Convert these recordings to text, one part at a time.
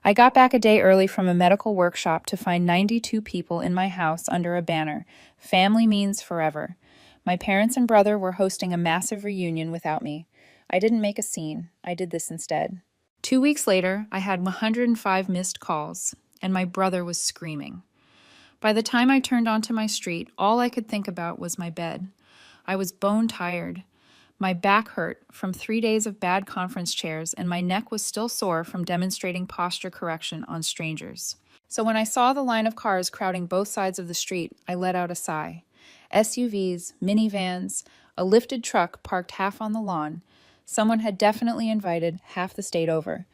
I got back a day early from a medical workshop to find 92 people in my house under a banner, "Family Means Forever." My parents and brother were hosting a massive reunion without me. I didn't make a scene. I did this instead. 2 weeks later, I had 105 missed calls, and my brother was screaming. By the time I turned onto my street, all I could think about was my bed. I was bone tired. My back hurt from 3 days of bad conference chairs, and my neck was still sore from demonstrating posture correction on strangers. So when I saw the line of cars crowding both sides of the street, I let out a sigh. SUVs, minivans, a lifted truck parked half on the lawn. Someone had definitely invited half the state over.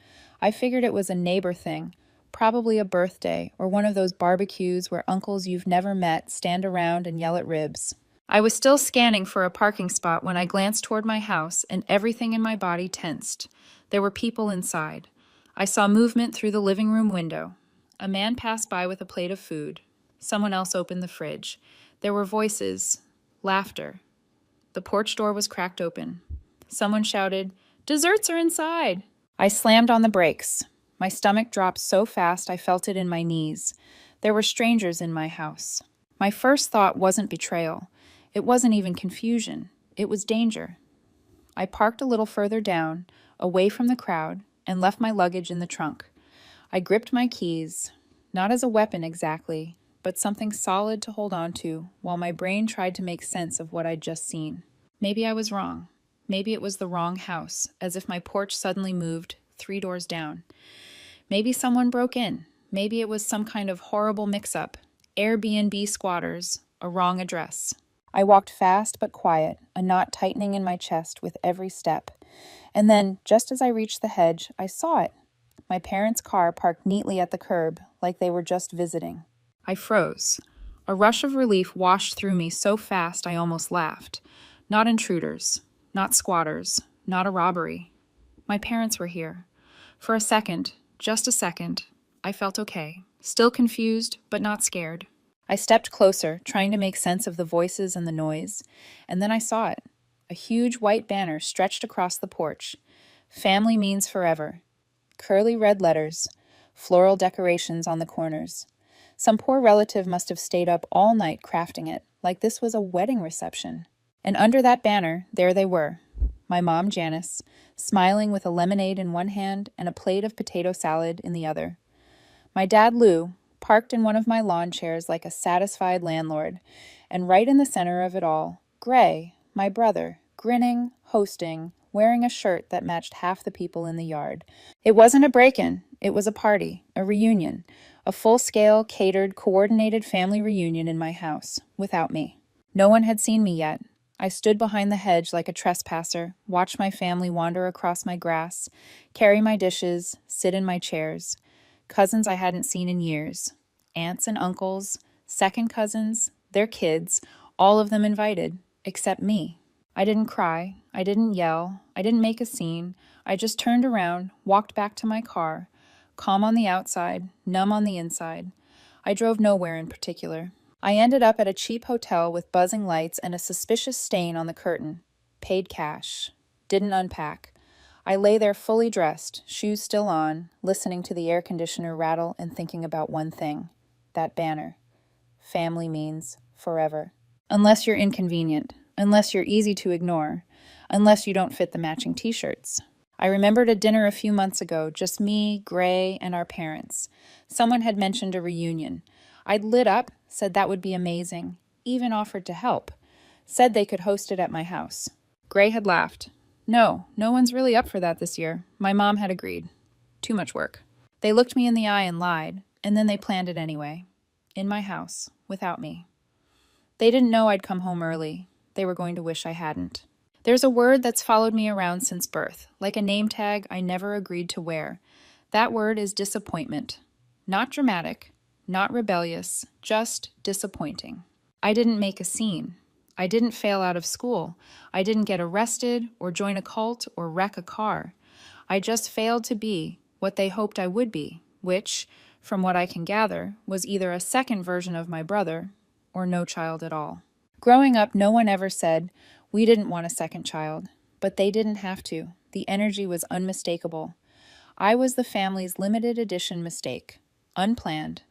I figured it was a neighbor thing, probably a birthday or one of those barbecues where uncles you've never met stand around and yell at ribs. I was still scanning for a parking spot when I glanced toward my house, and everything in my body tensed. There were people inside. I saw movement through the living room window. A man passed by with a plate of food. Someone else opened the fridge. There were voices, laughter. The porch door was cracked open. Someone shouted, "Desserts are inside!" I slammed on the brakes. My stomach dropped so fast I felt it in my knees. There were strangers in my house. My first thought wasn't betrayal. It wasn't even confusion. It was danger. I parked a little further down, away from the crowd, and left my luggage in the trunk. I gripped my keys, not as a weapon exactly, but something solid to hold on to while my brain tried to make sense of what I'd just seen. Maybe I was wrong. Maybe it was the wrong house, as if my porch suddenly moved 3 doors down. Maybe someone broke in. Maybe it was some kind of horrible mix-up. Airbnb squatters, a wrong address. I walked fast but quiet, a knot tightening in my chest with every step. And then, just as I reached the hedge, I saw it. My parents' car parked neatly at the curb, like they were just visiting. I froze. A rush of relief washed through me so fast I almost laughed. Not intruders, not squatters, not a robbery. My parents were here. For a second, just a second, I felt okay, still confused, but not scared. I stepped closer, trying to make sense of the voices and the noise, and then I saw it. A huge white banner stretched across the porch. "Family Means Forever." Curly red letters, floral decorations on the corners. Some poor relative must have stayed up all night crafting it, like this was a wedding reception. And under that banner, there they were. My mom, Janice, smiling with a lemonade in one hand and a plate of potato salad in the other. My dad, Lou, parked in one of my lawn chairs like a satisfied landlord, and right in the center of it all, Gray, my brother, grinning, hosting, wearing a shirt that matched half the people in the yard. It wasn't a break-in, it was a party, a reunion, a full-scale, catered, coordinated family reunion in my house, without me. No one had seen me yet. I stood behind the hedge like a trespasser, watched my family wander across my grass, carry my dishes, sit in my chairs. Cousins I hadn't seen in years, aunts and uncles, second cousins, their kids, all of them invited, except me. I didn't cry, I didn't yell, I didn't make a scene. I just turned around, walked back to my car, calm on the outside, numb on the inside. I drove nowhere in particular. I ended up at a cheap hotel with buzzing lights and a suspicious stain on the curtain. Paid cash. Didn't unpack. I lay there fully dressed, shoes still on, listening to the air conditioner rattle and thinking about one thing. That banner. Family means forever. Unless you're inconvenient, unless you're easy to ignore, unless you don't fit the matching t-shirts. I remembered a dinner a few months ago, just me, Gray, and our parents. Someone had mentioned a reunion. I'd lit up, said that would be amazing, even offered to help. Said they could host it at my house. Gray had laughed. No one's really up for that this year. My mom had agreed. Too much work. They looked me in the eye and lied, and then they planned it anyway. In my house, without me. They didn't know I'd come home early. They were going to wish I hadn't. There's a word that's followed me around since birth, like a name tag I never agreed to wear. That word is disappointment. Not dramatic, not rebellious, just disappointing. I didn't make a scene. I didn't fail out of school. I didn't get arrested or join a cult or wreck a car. I just failed to be what they hoped I would be, which, from what I can gather, was either a second version of my brother or no child at all. Growing up, no one ever said, we didn't want a second child, but they didn't have to. The energy was unmistakable. I was the family's limited edition mistake. Unplanned,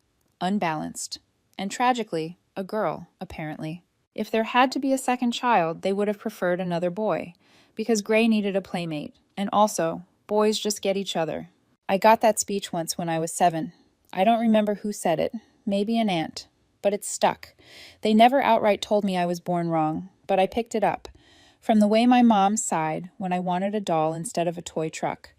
unbalanced, and tragically, a girl, apparently. If there had to be a second child, they would have preferred another boy, because Gray needed a playmate, and also, boys just get each other. I got that speech once when I was 7. I don't remember who said it, maybe an aunt, but it stuck. They never outright told me I was born wrong, but I picked it up. From the way my mom sighed when I wanted a doll instead of a toy truck.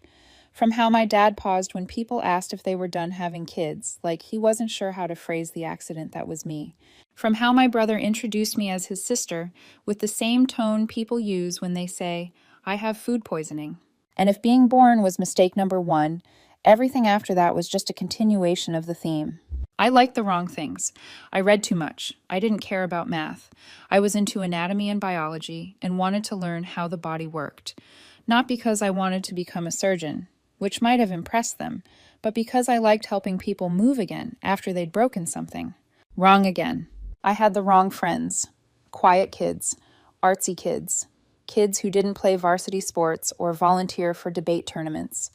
From how my dad paused when people asked if they were done having kids, like he wasn't sure how to phrase the accident that was me. From how my brother introduced me as his sister with the same tone people use when they say, I have food poisoning. And if being born was mistake number 1, everything after that was just a continuation of the theme. I liked the wrong things. I read too much. I didn't care about math. I was into anatomy and biology and wanted to learn how the body worked. Not because I wanted to become a surgeon, which might have impressed them, but because I liked helping people move again after they'd broken something. Wrong again. I had the wrong friends. Quiet kids, artsy kids, kids who didn't play varsity sports or volunteer for debate tournaments.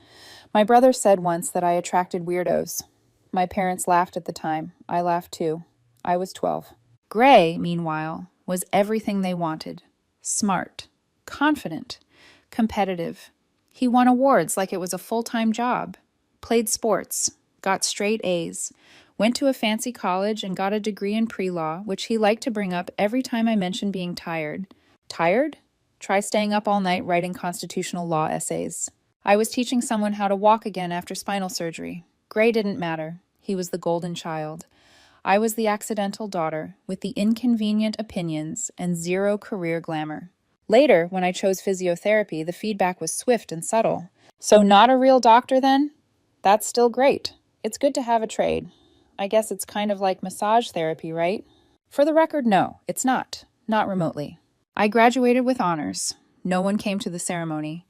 My brother said once that I attracted weirdos. My parents laughed at the time. I laughed too. I was 12. Gray, meanwhile, was everything they wanted. Smart, confident, competitive. He won awards like it was a full-time job. Played sports, got straight A's, went to a fancy college and got a degree in pre-law, which he liked to bring up every time I mentioned being tired. Tired? Try staying up all night writing constitutional law essays. I was teaching someone how to walk again after spinal surgery. Gray didn't matter. He was the golden child. I was the accidental daughter with the inconvenient opinions and zero career glamour. Later, when I chose physiotherapy, the feedback was swift and subtle. So not a real doctor then? That's still great. It's good to have a trade. I guess it's kind of like massage therapy, right? For the record, no, it's not. Not remotely. I graduated with honors. No one came to the ceremony.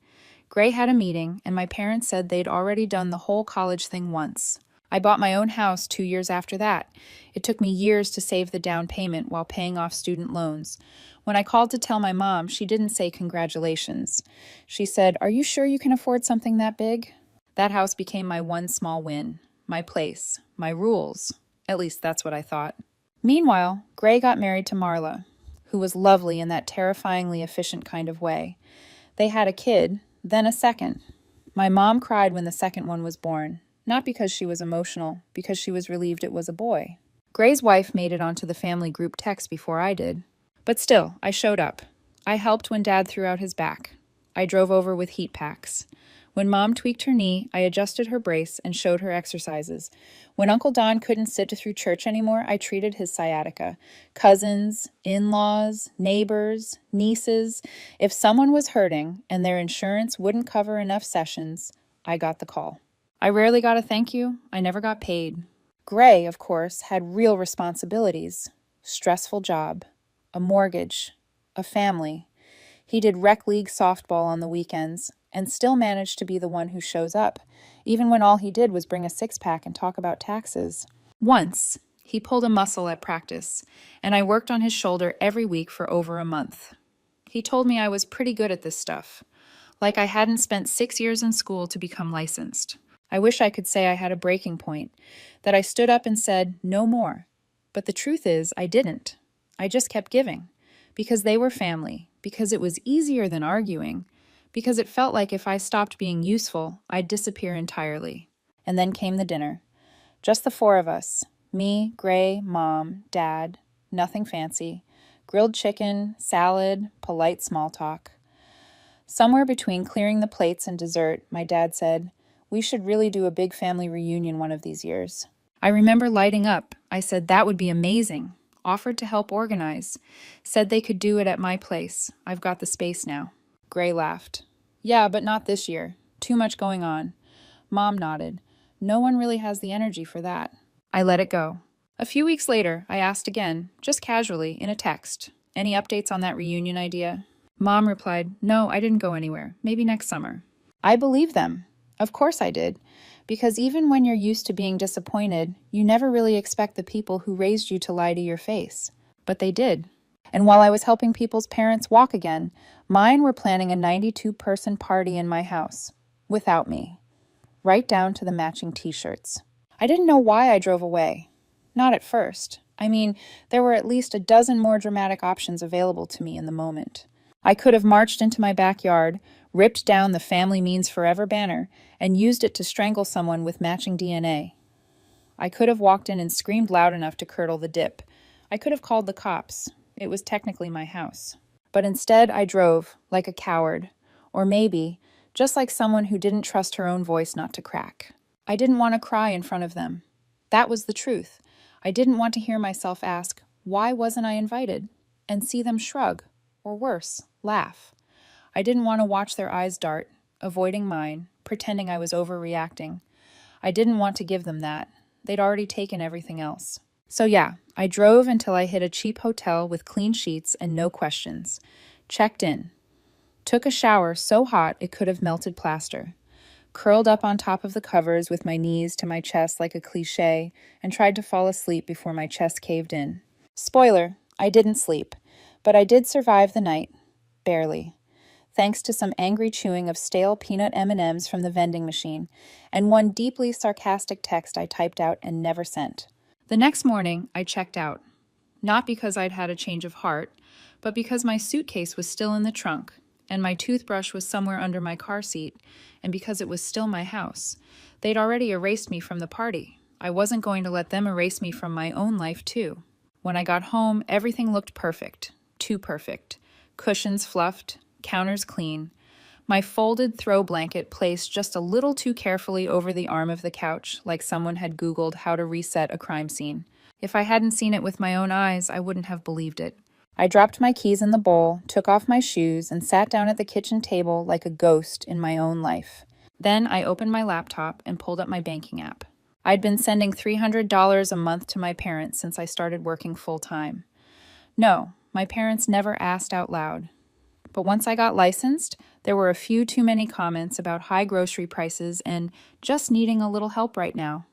Gray had a meeting, and my parents said they'd already done the whole college thing once. I bought my own house 2 years after that. It took me years to save the down payment while paying off student loans. When I called to tell my mom, she didn't say congratulations. She said, "Are you sure you can afford something that big?" That house became my one small win. My place. My rules. At least that's what I thought. Meanwhile, Gray got married to Marla, who was lovely in that terrifyingly efficient kind of way. They had a kid, then a second. My mom cried when the second one was born. Not because she was emotional, because she was relieved it was a boy. Gray's wife made it onto the family group text before I did. But still, I showed up. I helped when Dad threw out his back. I drove over with heat packs. When Mom tweaked her knee, I adjusted her brace and showed her exercises. When Uncle Don couldn't sit through church anymore, I treated his sciatica. Cousins, in-laws, neighbors, nieces. If someone was hurting and their insurance wouldn't cover enough sessions, I got the call. I rarely got a thank you. I never got paid. Gray, of course, had real responsibilities. Stressful job. A mortgage. A family. He did rec league softball on the weekends and still managed to be the one who shows up, even when all he did was bring a six-pack and talk about taxes. Once, he pulled a muscle at practice, and I worked on his shoulder every week for over a month. He told me I was pretty good at this stuff, like I hadn't spent 6 years in school to become licensed. I wish I could say I had a breaking point, that I stood up and said, no more. But the truth is, I didn't. I just kept giving, because they were family, because it was easier than arguing, because it felt like if I stopped being useful, I'd disappear entirely. And then came the dinner. Just the 4 of us. Me, Gray, Mom, Dad, nothing fancy. Grilled chicken, salad, polite small talk. Somewhere between clearing the plates and dessert, my dad said, "We should really do a big family reunion one of these years." I remember lighting up. I said that would be amazing. Offered to help organize. Said they could do it at my place. I've got the space now. Gray laughed. Yeah, but not this year. Too much going on. Mom nodded. No one really has the energy for that. I let it go. A few weeks later, I asked again, just casually, in a text, "Any updates on that reunion idea?" Mom replied, "No, I didn't go anywhere. Maybe next summer." I believe them. Of course I did. Because even when you're used to being disappointed, you never really expect the people who raised you to lie to your face. But they did. And while I was helping people's parents walk again, mine were planning a 92-person party in my house. Without me. right down to the matching t-shirts. I didn't know why I drove away. Not at first. I mean, there were at least a dozen more dramatic options available to me in the moment. I could have marched into my backyard, ripped down the Family Means Forever banner, and used it to strangle someone with matching DNA. I could have walked in and screamed loud enough to curdle the dip. I could have called the cops. It was technically my house. But instead, I drove, like a coward. Or maybe, just like someone who didn't trust her own voice not to crack. I didn't want to cry in front of them. That was the truth. I didn't want to hear myself ask, why wasn't I invited? And see them shrug, or worse, laugh. I didn't want to watch their eyes dart, avoiding mine, pretending I was overreacting. I didn't want to give them that. They'd already taken everything else. So yeah, I drove until I hit a cheap hotel with clean sheets and no questions. Checked in. Took a shower so hot it could have melted plaster. Curled up on top of the covers with my knees to my chest like a cliche and tried to fall asleep before my chest caved in. Spoiler, I didn't sleep, but I did survive the night. Barely. Thanks to some angry chewing of stale peanut M&Ms from the vending machine, and one deeply sarcastic text I typed out and never sent. The next morning, I checked out. Not because I'd had a change of heart, but because my suitcase was still in the trunk, and my toothbrush was somewhere under my car seat, and because it was still my house. They'd already erased me from the party. I wasn't going to let them erase me from my own life, too. When I got home, everything looked perfect. Too perfect. Cushions fluffed, counters clean. My folded throw blanket placed just a little too carefully over the arm of the couch, like someone had Googled how to reset a crime scene. If I hadn't seen it with my own eyes, I wouldn't have believed it. I dropped my keys in the bowl, took off my shoes, and sat down at the kitchen table like a ghost in my own life. Then I opened my laptop and pulled up my banking app. I'd been sending $300 a month to my parents since I started working full-time. No, my parents never asked out loud. But once I got licensed, there were a few too many comments about high grocery prices and just needing a little help right now.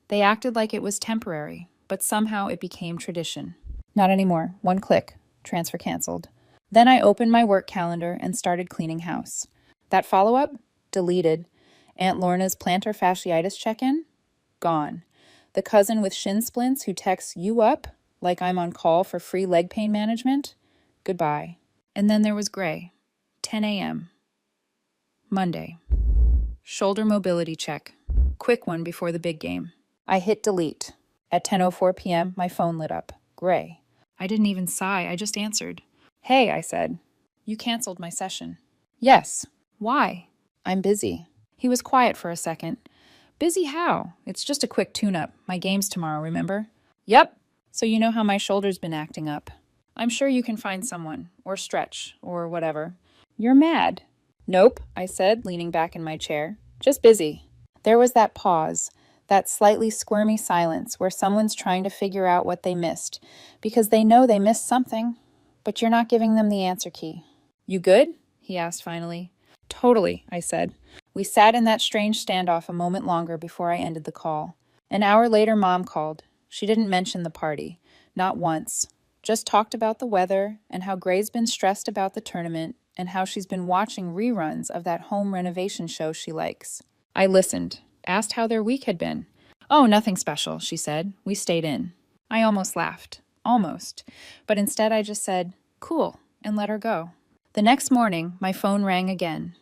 They acted like it was temporary, but somehow it became tradition. Not anymore. One click. Transfer canceled. Then I opened my work calendar and started cleaning house. That follow-up? Deleted. Aunt Lorna's plantar fasciitis check-in? Gone. The cousin with shin splints who texts you up like I'm on call for free leg pain management? Goodbye. And then there was Gray. 10 a.m. Monday. Shoulder mobility check. Quick one before the big game. I hit delete. At 10:04 p.m., my phone lit up. Gray. I didn't even sigh, I just answered. Hey, I said. You canceled my session. Yes. Why? I'm busy. He was quiet for a second. Busy how? It's just a quick tune-up. My game's tomorrow, remember? Yep. So you know how my shoulder's been acting up. I'm sure you can find someone, or stretch, or whatever. You're mad. Nope, I said, leaning back in my chair. Just busy. There was that pause, that slightly squirmy silence where someone's trying to figure out what they missed, because they know they missed something, but you're not giving them the answer key. You good? He asked finally. Totally, I said. We sat in that strange standoff a moment longer before I ended the call. An hour later, Mom called. She didn't mention the party. Not once. Just talked about the weather and how Gray's been stressed about the tournament and how she's been watching reruns of that home renovation show she likes. I listened, asked how their week had been. Oh, nothing special, she said. We stayed in. I almost laughed. Almost. But instead I just said, cool, and let her go. The next morning, my phone rang again.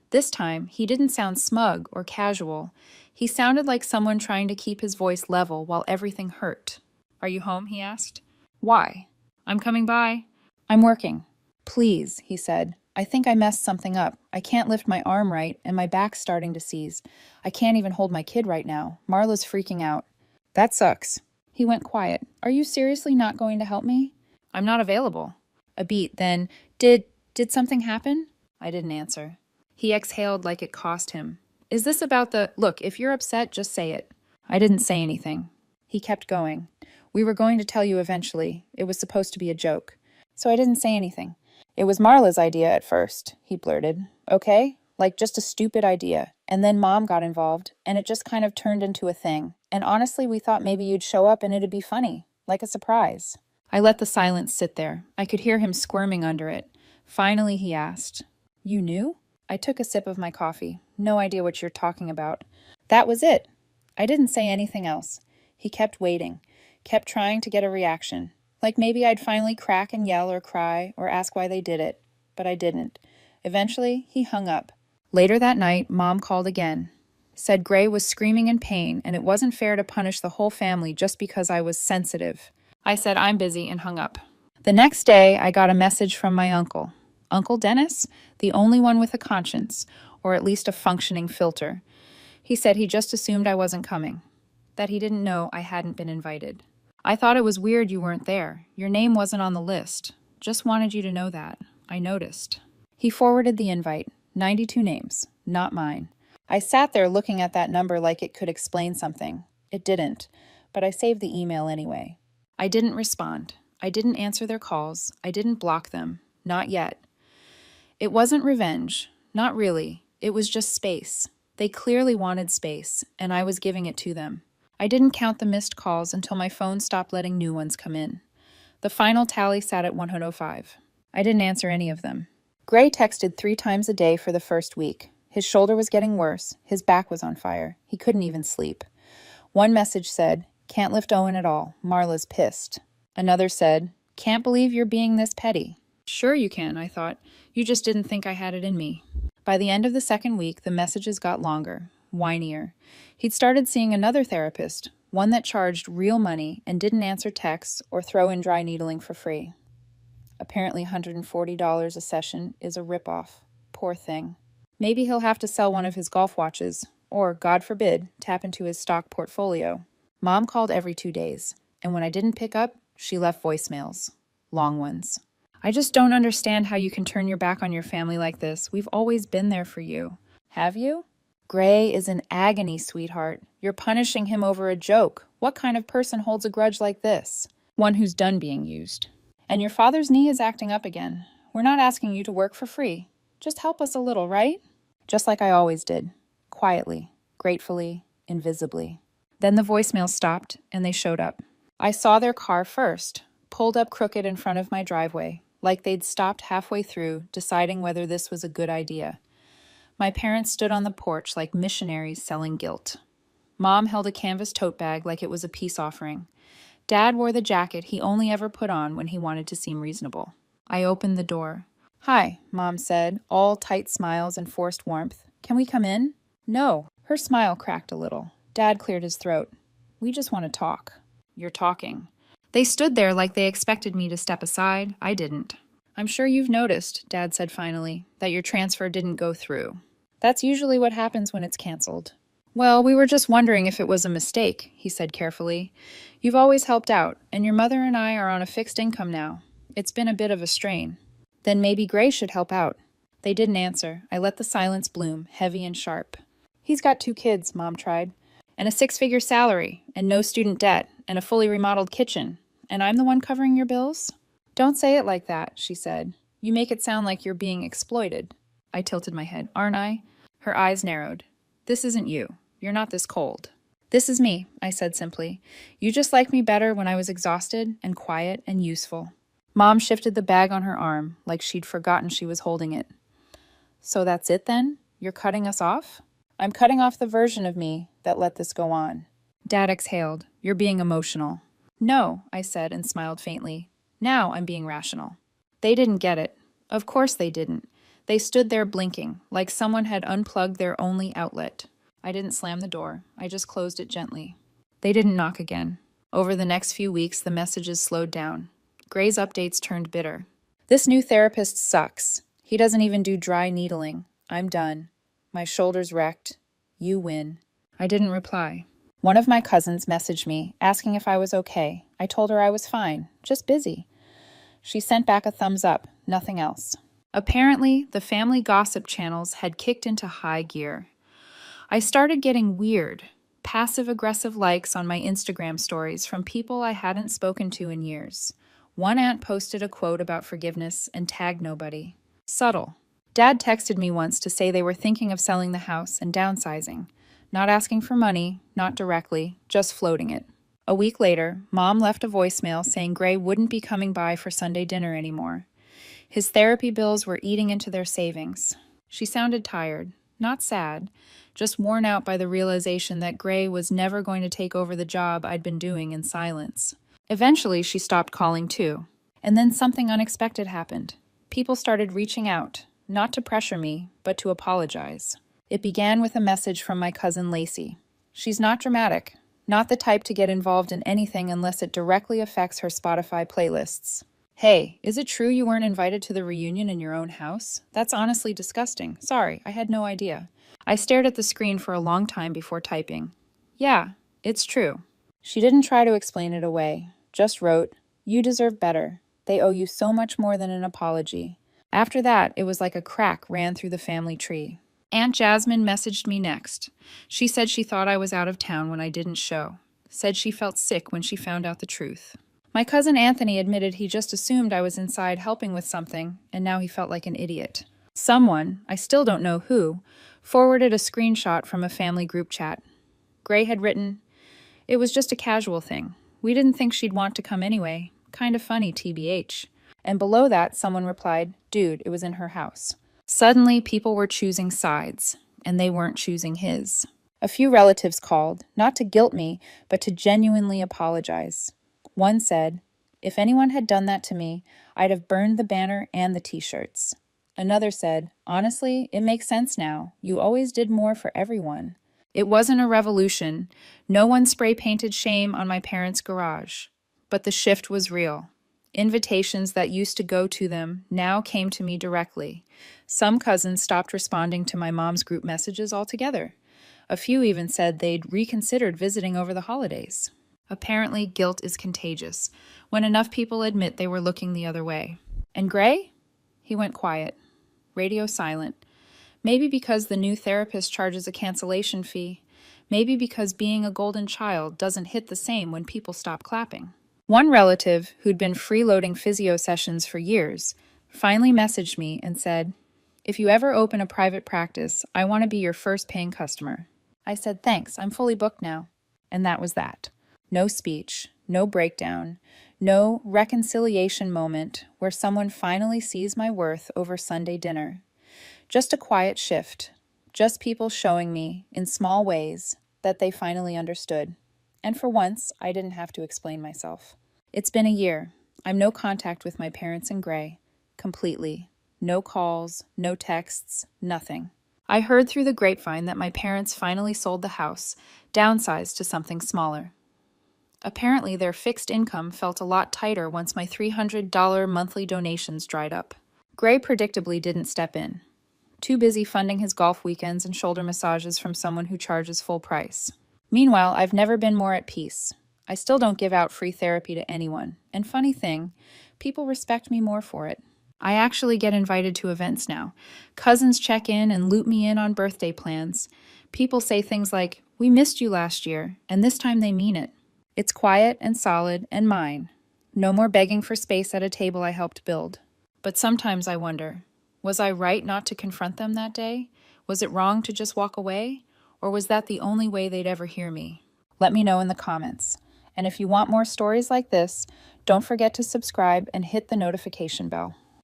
This time, he didn't sound smug or casual. He sounded like someone trying to keep his voice level while everything hurt. Are you home? He asked. Why? I'm coming by. I'm working. Please, he said. I think I messed something up. I can't lift my arm right, and my back's starting to seize. I can't even hold my kid right now. Marla's freaking out. That sucks. He went quiet. Are you seriously not going to help me? I'm not available. A beat, then, Did something happen? I didn't answer. He exhaled like it cost him. Is this about Look, if you're upset, just say it. I didn't say anything. He kept going. We were going to tell you eventually. It was supposed to be a joke. So I didn't say anything. It was Marla's idea at first, he blurted. Okay? Like just a stupid idea. And then Mom got involved, and it just kind of turned into a thing. And honestly, we thought maybe you'd show up and it'd be funny. Like a surprise. I let the silence sit there. I could hear him squirming under it. Finally, he asked, You knew? I took a sip of my coffee. No idea what you're talking about. That was it. I didn't say anything else. He kept waiting, kept trying to get a reaction. Like maybe I'd finally crack and yell or cry or ask why they did it. But I didn't. Eventually, he hung up. Later that night, Mom called again. Said Gray was screaming in pain and it wasn't fair to punish the whole family just because I was sensitive. I said I'm busy and hung up. The next day, I got a message from my uncle. Uncle Dennis, the only one with a conscience, or at least a functioning filter. He said he just assumed I wasn't coming, that he didn't know I hadn't been invited. I thought it was weird you weren't there. Your name wasn't on the list. Just wanted you to know that. I noticed. He forwarded the invite. 92 names, not mine. I sat there looking at that number like it could explain something. It didn't, but I saved the email anyway. I didn't respond. I didn't answer their calls. I didn't block them. Not yet. It wasn't revenge. Not really. It was just space. They clearly wanted space, and I was giving it to them. I didn't count the missed calls until my phone stopped letting new ones come in. The final tally sat at 105. I didn't answer any of them. Gray texted 3 times a day for the first week. His shoulder was getting worse. His back was on fire. He couldn't even sleep. One message said, "Can't lift Owen at all. Marla's pissed." Another said, "Can't believe you're being this petty." Sure you can, I thought. You just didn't think I had it in me. By the end of the second week, the messages got longer, whinier. He'd started seeing another therapist, one that charged real money and didn't answer texts or throw in dry needling for free. Apparently $140 a session is a ripoff. Poor thing. Maybe he'll have to sell one of his golf watches, or, God forbid, tap into his stock portfolio. Mom called every 2 days, and when I didn't pick up, she left voicemails. Long ones. I just don't understand how you can turn your back on your family like this. We've always been there for you. Have you? Gray is in agony, sweetheart. You're punishing him over a joke. What kind of person holds a grudge like this? One who's done being used. And your father's knee is acting up again. We're not asking you to work for free. Just help us a little, right? Just like I always did. Quietly, gratefully, invisibly. Then the voicemail stopped, and they showed up. I saw their car first, pulled up crooked in front of my driveway, like they'd stopped halfway through, deciding whether this was a good idea. My parents stood on the porch like missionaries selling guilt. Mom held a canvas tote bag like it was a peace offering. Dad wore the jacket he only ever put on when he wanted to seem reasonable. I opened the door. "Hi," Mom said, all tight smiles and forced warmth. "Can we come in?" "No." Her smile cracked a little. Dad cleared his throat. "We just want to talk." "You're talking." They stood there like they expected me to step aside. I didn't. "I'm sure you've noticed," Dad said finally, "that your transfer didn't go through. That's usually what happens when it's canceled." "Well, we were just wondering if it was a mistake," he said carefully. "You've always helped out, and your mother and I are on a fixed income now. It's been a bit of a strain. Then maybe Gray should help out." They didn't answer. I let the silence bloom, heavy and sharp. "He's got 2 kids," Mom tried, "and a 6-figure salary, and no student debt, and a fully remodeled kitchen. And I'm the one covering your bills?" "Don't say it like that," she said. "You make it sound like you're being exploited." I tilted my head. "Aren't I?" Her eyes narrowed. "This isn't you. You're not this cold." "This is me," I said simply. "You just liked me better when I was exhausted and quiet and useful." Mom shifted the bag on her arm, like she'd forgotten she was holding it. "So that's it then? You're cutting us off?" "I'm cutting off the version of me that let this go on." Dad exhaled. "You're being emotional." "No," I said and smiled faintly. "Now I'm being rational." They didn't get it. Of course they didn't. They stood there blinking, like someone had unplugged their only outlet. I didn't slam the door. I just closed it gently. They didn't knock again. Over the next few weeks, the messages slowed down. Gray's updates turned bitter. "This new therapist sucks. He doesn't even do dry needling. I'm done. My shoulder's wrecked. You win." I didn't reply. One of my cousins messaged me, asking if I was okay. I told her I was fine, just busy. She sent back a thumbs up, nothing else. Apparently, the family gossip channels had kicked into high gear. I started getting weird, passive-aggressive likes on my Instagram stories from people I hadn't spoken to in years. One aunt posted a quote about forgiveness and tagged nobody. Subtle. Dad texted me once to say they were thinking of selling the house and downsizing. Not asking for money, not directly, just floating it. A week later, Mom left a voicemail saying Gray wouldn't be coming by for Sunday dinner anymore. His therapy bills were eating into their savings. She sounded tired, not sad, just worn out by the realization that Gray was never going to take over the job I'd been doing in silence. Eventually, she stopped calling too. And then something unexpected happened. People started reaching out, not to pressure me, but to apologize. It began with a message from my cousin Lacey. She's not dramatic, not the type to get involved in anything unless it directly affects her Spotify playlists. Hey, is it true you weren't invited to the reunion in your own house? That's honestly disgusting. Sorry, I had no idea. I stared at the screen for a long time before typing. Yeah, it's true. She didn't try to explain it away, just wrote, "You deserve better. They owe you so much more than an apology." After that, it was like a crack ran through the family tree. Aunt Jasmine messaged me next. She said she thought I was out of town when I didn't show. Said she felt sick when she found out the truth. My cousin Anthony admitted he just assumed I was inside helping with something, and now he felt like an idiot. Someone, I still don't know who, forwarded a screenshot from a family group chat. Gray had written, "It was just a casual thing. We didn't think she'd want to come anyway. Kind of funny, TBH." And below that, someone replied, "Dude, it was in her house." Suddenly, people were choosing sides, and they weren't choosing his. A few relatives called, not to guilt me, but to genuinely apologize. One said, "If anyone had done that to me, I'd have burned the banner and the t-shirts." Another said, "Honestly, it makes sense now. You always did more for everyone." It wasn't a revolution. No one spray painted shame on my parents' garage. But the shift was real. Invitations that used to go to them now came to me directly. Some cousins stopped responding to my mom's group messages altogether. A few even said they'd reconsidered visiting over the holidays. Apparently, guilt is contagious, when enough people admit they were looking the other way. And Gray? He went quiet. Radio silent. Maybe because the new therapist charges a cancellation fee. Maybe because being a golden child doesn't hit the same when people stop clapping. One relative, who'd been freeloading physio sessions for years, finally messaged me and said, "If you ever open a private practice, I want to be your first paying customer." I said, "Thanks, I'm fully booked now." And that was that. No speech, no breakdown, no reconciliation moment where someone finally sees my worth over Sunday dinner. Just a quiet shift, just people showing me, in small ways, that they finally understood. And for once, I didn't have to explain myself. It's been a year. I'm no contact with my parents and Gray. Completely. No calls, no texts, nothing. I heard through the grapevine that my parents finally sold the house, downsized to something smaller. Apparently, their fixed income felt a lot tighter once my $300 monthly donations dried up. Gray predictably didn't step in. Too busy funding his golf weekends and shoulder massages from someone who charges full price. Meanwhile, I've never been more at peace. I still don't give out free therapy to anyone. And funny thing, people respect me more for it. I actually get invited to events now. Cousins check in and loop me in on birthday plans. People say things like, "We missed you last year," and this time they mean it. It's quiet and solid and mine. No more begging for space at a table I helped build. But sometimes I wonder, was I right not to confront them that day? Was it wrong to just walk away? Or was that the only way they'd ever hear me? Let me know in the comments. And if you want more stories like this, don't forget to subscribe and hit the notification bell.